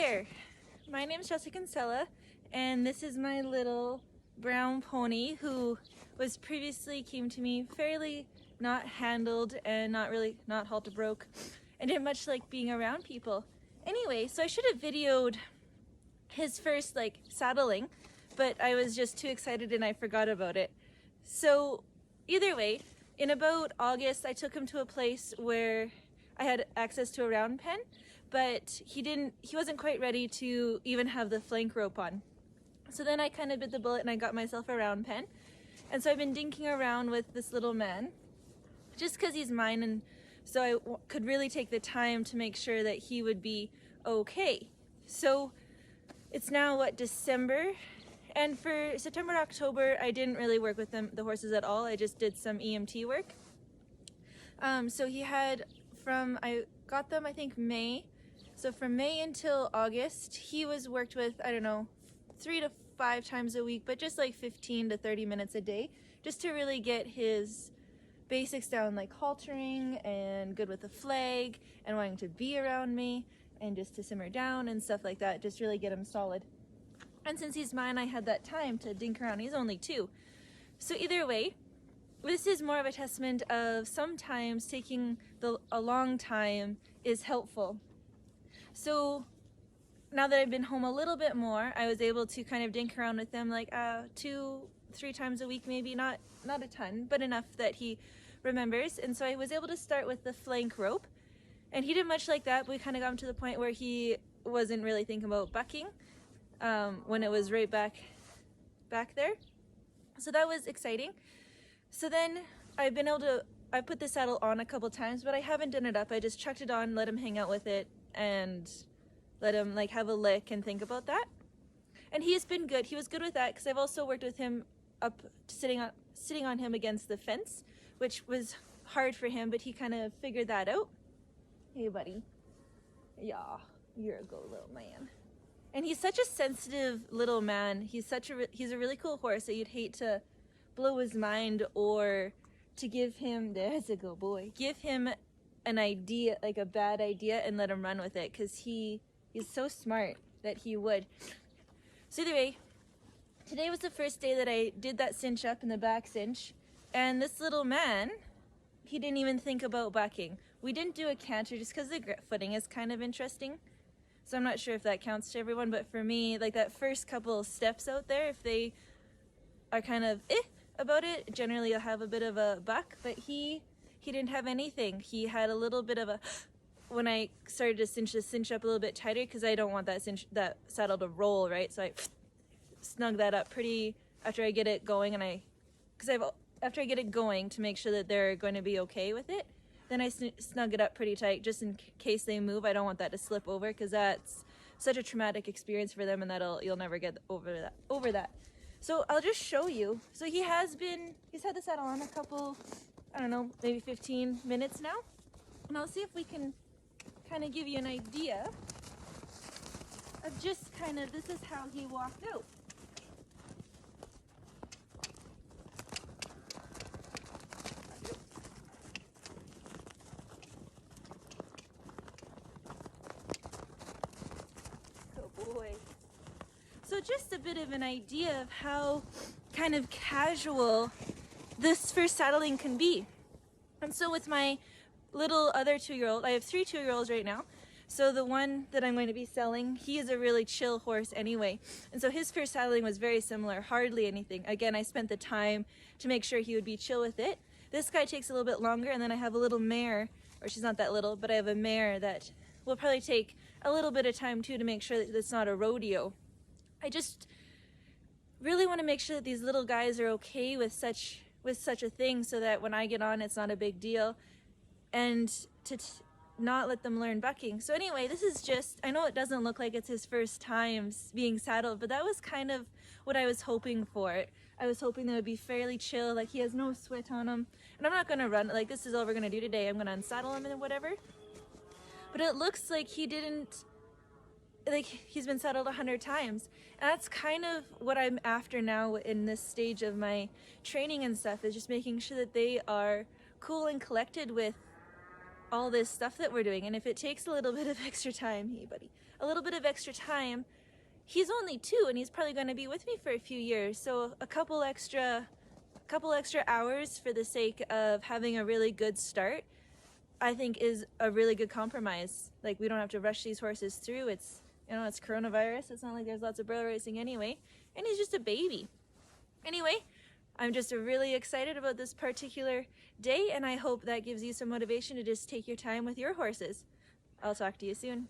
there, my name is Jessica Kinsella, and this is my little brown pony who was previously came to me fairly not handled and not halter broke and didn't much like being around people. Anyway, so I should have videoed his first saddling, but I was just too excited and I forgot about it. So either way, in about August I took him to a place where I had access to a round pen, but he wasn't quite ready to even have the flank rope on. So then I kind of bit the bullet and I got myself a round pen. And so I've been dinking around with this little man just because he's mine, and so I could really take the time to make sure that he would be okay. So it's now December, and for September, October, I didn't really work with the horses at all. I just did some EMT work. So he had I got them I think May. So from May until August, he was worked with, I don't know, 3 to 5 times a week, but just like 15 to 30 minutes a day, just to really get his basics down, like haltering and good with the flag and wanting to be around me and just to simmer down and stuff like that, just really get him solid. And since he's mine, I had that time to dink around. He's only 2. So either way, this is more of a testament of sometimes taking a long time is helpful. So now that I've been home a little bit more, I was able to kind of dink around with him 2-3 times a week, maybe not a ton, but enough that he remembers. And so I was able to start with the flank rope, and he didn't much like that. But we kind of got him to the point where he wasn't really thinking about bucking when it was right back there. So that was exciting. So then I put the saddle on a couple times, but I haven't done it up. I just chucked it on, let him hang out with it, and let him have a lick and think about that. And he's been good. He was good with that because I've also worked with him up sitting on him against the fence, which was hard for him, but he kind of figured that out. Hey buddy. Yeah, you're a good little man. And he's such a sensitive little man. He's a really cool horse that you'd hate to blow his mind or to give him, there's a good boy, give him an idea, like a bad idea, and let him run with it, because he's so smart that he would. So either way, today was the first day that I did that cinch up in the back cinch, and this little man, he didn't even think about bucking. We didn't do a canter just because the footing is kind of interesting. So I'm not sure if that counts to everyone, but for me, that first couple steps out there, if they are kind of about it, generally you'll have a bit of a buck, but he didn't have anything. He had a little bit of a, when I started to cinch up a little bit tighter, because I don't want that saddle to roll, right? So I snug that up pretty after I get it going, after I get it going to make sure that they're going to be okay with it, then I snug it up pretty tight just in case they move. I don't want that to slip over, because that's such a traumatic experience for them, and you'll never get over that. So I'll just show you. So he's had the saddle on a couple, I don't know, maybe 15 minutes now. And I'll see if we can kind of give you an idea of just this is how he walked out. Good boy. So just a bit of an idea of how kind of casual this first saddling can be. And so with my little other 2-year-old, I have 3 2-year-olds right now. So the one that I'm going to be selling, he is a really chill horse anyway. And so his first saddling was very similar, hardly anything. Again, I spent the time to make sure he would be chill with it. This guy takes a little bit longer, and then I have a little mare, or she's not that little, but I have a mare that will probably take a little bit of time too to make sure that it's not a rodeo. I just really want to make sure that these little guys are okay with such a thing, so that when I get on, it's not a big deal, and to not let them learn bucking. So anyway, this is just, I know it doesn't look like it's his first time being saddled, but that was kind of what I was hoping for. I was hoping that it would be fairly chill, like he has no sweat on him, and I'm not going to run, this is all we're going to do today. I'm going to unsaddle him and whatever. But it looks like he's been saddled 100 times. And that's kind of what I'm after now in this stage of my training and stuff, is just making sure that they are cool and collected with all this stuff that we're doing. And if it takes a little bit of extra time, hey buddy, a little bit of extra time, he's only 2 and he's probably going to be with me for a few years. So a couple extra hours for the sake of having a really good start, I think is a really good compromise. Like, we don't have to rush these horses through. It's, you know, it's coronavirus. It's not like there's lots of burro racing anyway. And he's just a baby. Anyway, I'm just really excited about this particular day, and I hope that gives you some motivation to just take your time with your horses. I'll talk to you soon.